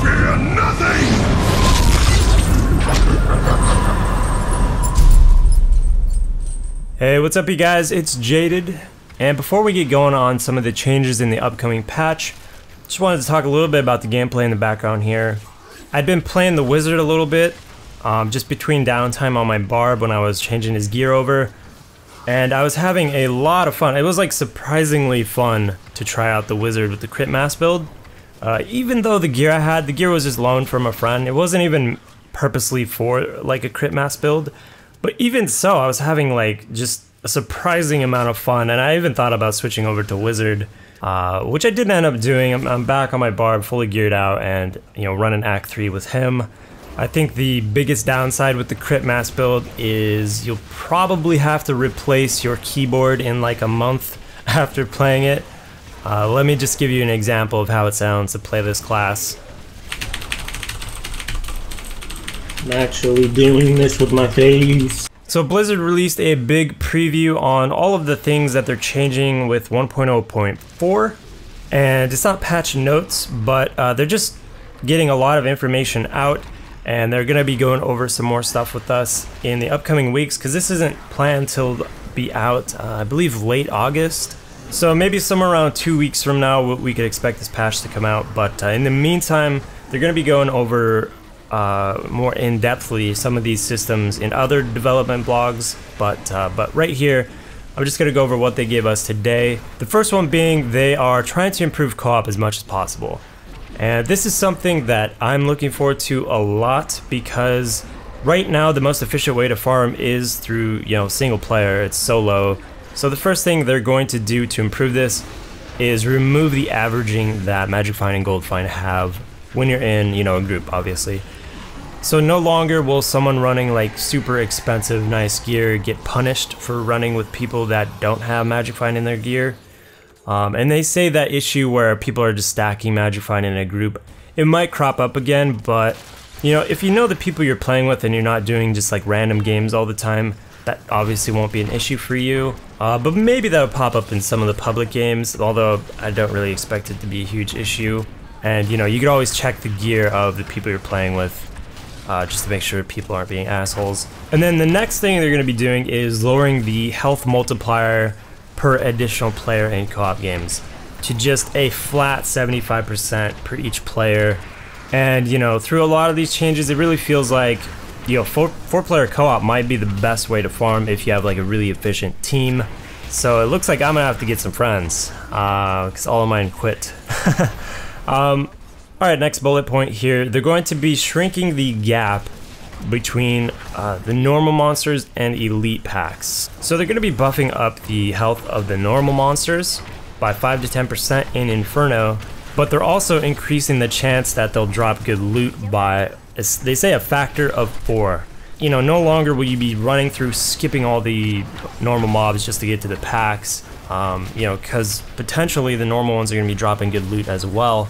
fear nothing! Hey, what's up you guys? It's Jaded, and before we get going on some of the changes in the upcoming patch, just wanted to talk a little bit about the gameplay in the background here. I'd been playing the Wizard a little bit, just between downtime on my Barb when I was changing his gear over, and I was having a lot of fun. It was like surprisingly fun to try out the Wizard with the crit mass build. Even though the gear I had, the gear was just loaned from a friend. It wasn't even purposely for like a crit mass build. But even so, I was having like just a surprising amount of fun, and I even thought about switching over to Wizard, which I didn't end up doing. I'm back on my Barb, fully geared out, and running Act 3 with him. I think the biggest downside with the crit mass build is you'll probably have to replace your keyboard in like a month after playing it. Let me just give you an example of how it sounds to play this class. I'm actually doing this with my face. So Blizzard released a big preview on all of the things that they're changing with 1.0.4, and it's not patch notes, but they're just getting a lot of information out, and they're gonna be going over some more stuff with us in the upcoming weeks, because this isn't planned to be out, I believe, late August. So maybe somewhere around 2 weeks from now we could expect this patch to come out, but in the meantime, they're gonna be going over more in-depthly some of these systems in other development blogs, but right here I'm just gonna go over what they gave us today. The first one being they are trying to improve co-op as much as possible, and this is something that I'm looking forward to a lot, because right now the most efficient way to farm is through single player. It's solo. So the first thing they're going to do to improve this is remove the averaging that Magic Find and Gold Find have when you're in a group, obviously. So no longer will someone running like super expensive nice gear get punished for running with people that don't have Magic Find in their gear. And they say that issue where people are just stacking Magic Find in a group, it might crop up again, but if you know the people you're playing with and you're not doing just like random games all the time, that obviously won't be an issue for you. But maybe that'll pop up in some of the public games, although I don't really expect it to be a huge issue. And you could always check the gear of the people you're playing with, just to make sure people aren't being assholes. And then the next thing they're going to be doing is lowering the health multiplier per additional player in co-op games to just a flat 75% per each player. And through a lot of these changes, it really feels like four-player co-op might be the best way to farm if you have like a really efficient team. So it looks like I'm gonna have to get some friends, because all of mine quit. Alright, next bullet point here. They're going to be shrinking the gap between the normal monsters and elite packs. So they're going to be buffing up the health of the normal monsters by 5 to 10% in Inferno, but they're also increasing the chance that they'll drop good loot by, they say, a factor of 4. No longer will you be running through skipping all the normal mobs just to get to the packs, because potentially the normal ones are going to be dropping good loot as well.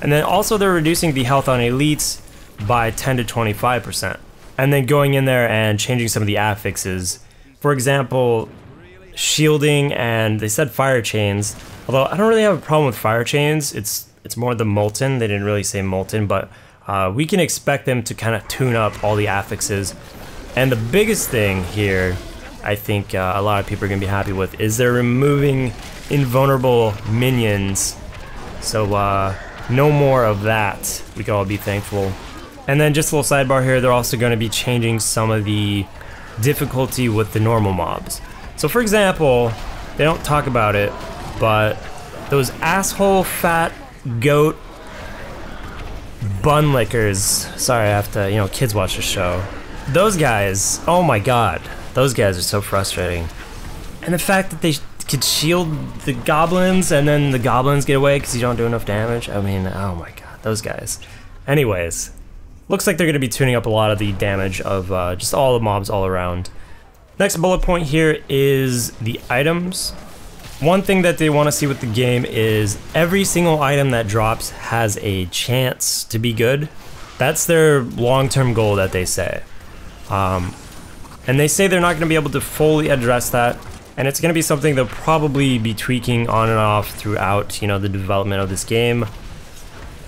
And then also they're reducing the health on elites by 10 to 25%. And then going in there and changing some of the affixes. For example, shielding, and they said fire chains. Although I don't really have a problem with fire chains. It's more the molten. They didn't really say molten, but we can expect them to kind of tune up all the affixes. And the biggest thing here, I think a lot of people are going to be happy with, is they're removing invulnerable minions. So no more of that. We can all be thankful. And then just a little sidebar here, they're also going to be changing some of the difficulty with the normal mobs. So for example, they don't talk about it, but those asshole fat goat bun lickers, sorry, I have to, kids watch the show. Those guys, oh my god, those guys are so frustrating. And the fact that they could shield the goblins and then the goblins get away because you don't do enough damage. I mean, oh my god, those guys. Anyways, looks like they're going to be tuning up a lot of the damage of just all the mobs all around. Next bullet point here is the items. One thing that they want to see with the game is every single item that drops has a chance to be good. That's their long-term goal that they say. And they say they're not going to be able to fully address that, and it's going to be something they'll probably be tweaking on and off throughout, the development of this game.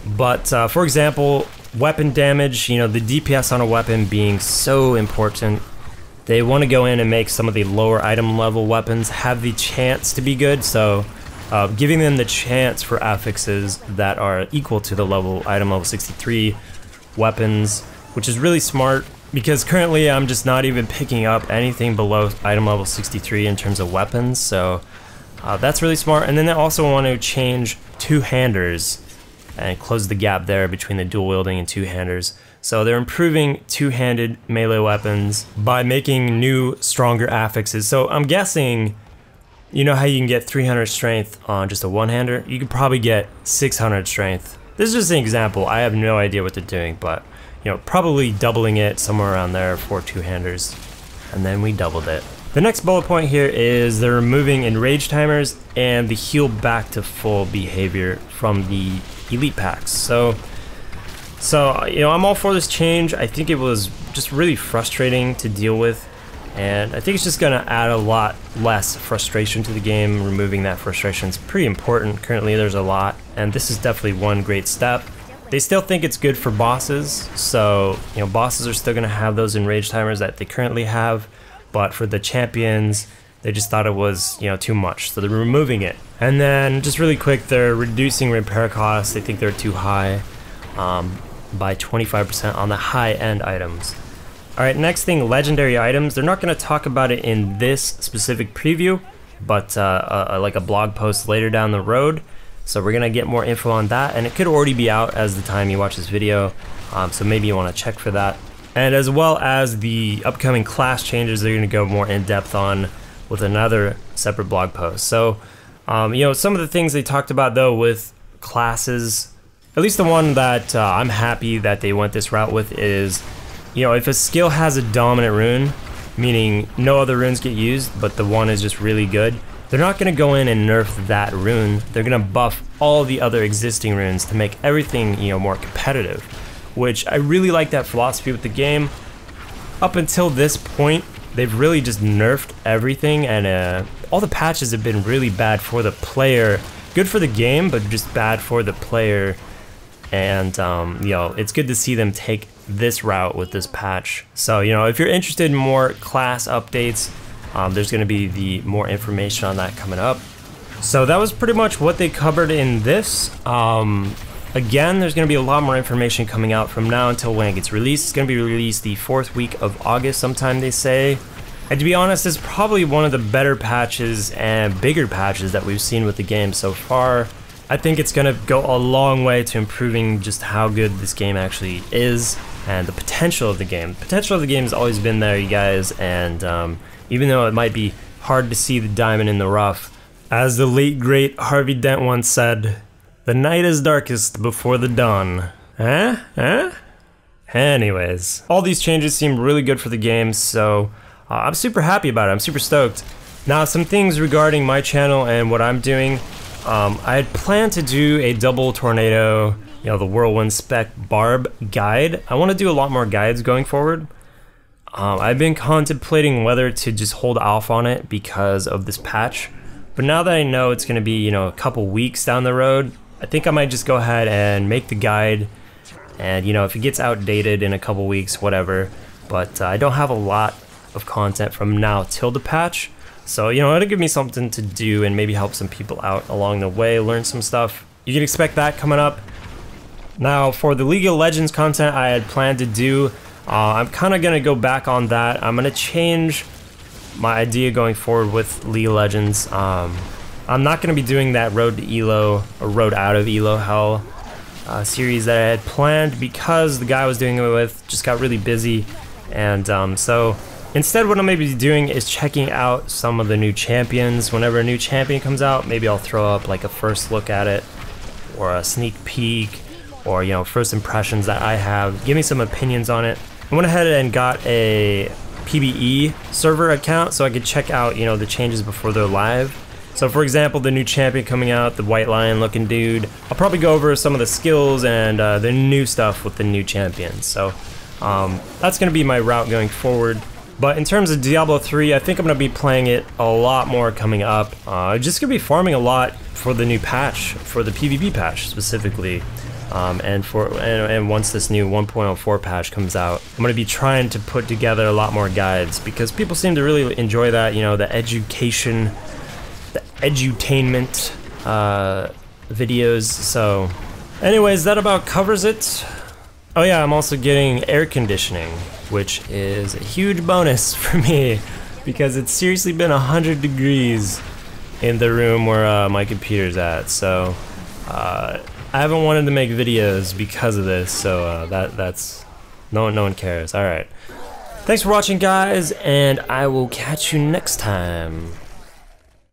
But for example, weapon damage, you know, the DPS on a weapon being so important, they want to go in and make some of the lower item level weapons have the chance to be good, so giving them the chance for affixes that are equal to the item level 63 weapons, which is really smart, because currently I'm just not even picking up anything below item level 63 in terms of weapons, so that's really smart. And then they also want to change two-handers and close the gap there between the dual wielding and two-handers. So they're improving two-handed melee weapons by making new, stronger affixes. So I'm guessing, you know how you can get 300 strength on just a one-hander? You could probably get 600 strength. This is just an example. I have no idea what they're doing, but you know, probably doubling it somewhere around there for two-handers. And then we doubled it. The next bullet point here is they're removing enrage timers and the heal back to full behavior from the elite packs. So you know, I'm all for this change. I think it was just really frustrating to deal with, and I think it's just gonna add a lot less frustration to the game. Removing that frustration is pretty important. Currently there's a lot, and this is definitely one great step. They still think it's good for bosses, so you know, bosses are still gonna have those enrage timers that they currently have, but for the champions, they just thought it was, you know, too much, so they're removing it. And then just really quick, they're reducing repair costs. They think they're too high, by 25% on the high-end items. Alright, next thing, legendary items. They're not going to talk about it in this specific preview, but like a blog post later down the road. So we're going to get more info on that, and it could already be out as the time you watch this video, so maybe you want to check for that. And as well as the upcoming class changes, they're going to go more in depth on with another separate blog post. So, you know, some of the things they talked about though with classes, at least the one that I'm happy that they went this route with is, you know, if a skill has a dominant rune, meaning no other runes get used, but the one is just really good, they're not going to go in and nerf that rune. They're going to buff all the other existing runes to make everything, you know, more competitive, which I really like that philosophy with the game. Up until this point, they've really just nerfed everything, and all the patches have been really bad for the player. Good for the game, but just bad for the player. And you know, it's good to see them take this route with this patch. So you know, if you're interested in more class updates, there's going to be the more information on that coming up. So that was pretty much what they covered in this. Again, there's going to be a lot more information coming out from now until when it gets released. It's going to be released the 4th week of August sometime, they say. And to be honest, it's probably one of the better patches and bigger patches that we've seen with the game so far. I think it's going to go a long way to improving just how good this game actually is and the potential of the game. The potential of the game has always been there, you guys, and even though it might be hard to see the diamond in the rough, as the late great Harvey Dent once said, "The night is darkest before the dawn." Anyways, all these changes seem really good for the game, so I'm super happy about it. I'm super stoked. Now, some things regarding my channel and what I'm doing. I had planned to do a double tornado, you know, the whirlwind spec barb guide. I want to do a lot more guides going forward. I've been contemplating whether to just hold off on it because of this patch, but now that I know it's going to be, you know, a couple weeks down the road, I think I might just go ahead and make the guide, and you know, if it gets outdated in a couple weeks, whatever. But I don't have a lot of content from now till the patch, so you know, it'll give me something to do and maybe help some people out along the way, learn some stuff. You can expect that coming up. Now, for the League of Legends content I had planned to do, I'm kind of gonna go back on that. I'm gonna change my idea going forward with League of Legends. I'm not going to be doing that Road to Elo, or Road Out of Elo Hell series that I had planned because the guy I was doing it with just got really busy. And so instead what I'm going to be doing is checking out some of the new champions. Whenever a new champion comes out, maybe I'll throw up like a first look at it, or a sneak peek, or you know, first impressions that I have. Give me some opinions on it. I went ahead and got a PBE server account so I could check out, you know, the changes before they're live. So for example, the new champion coming out, the white lion looking dude, I'll probably go over some of the skills and the new stuff with the new champions. So that's going to be my route going forward. But in terms of Diablo 3, I think I'm going to be playing it a lot more coming up. Just going to be farming a lot for the new patch, for the PvP patch specifically. And once this new 1.04 patch comes out, I'm going to be trying to put together a lot more guides because people seem to really enjoy that, you know, the education, the edutainment videos. So anyways, that about covers it. Oh yeah, I'm also getting air conditioning, which is a huge bonus for me because it's seriously been 100 degrees in the room where my computer's at. So I haven't wanted to make videos because of this, so that's no one cares. All right, thanks for watching, guys, and I will catch you next time.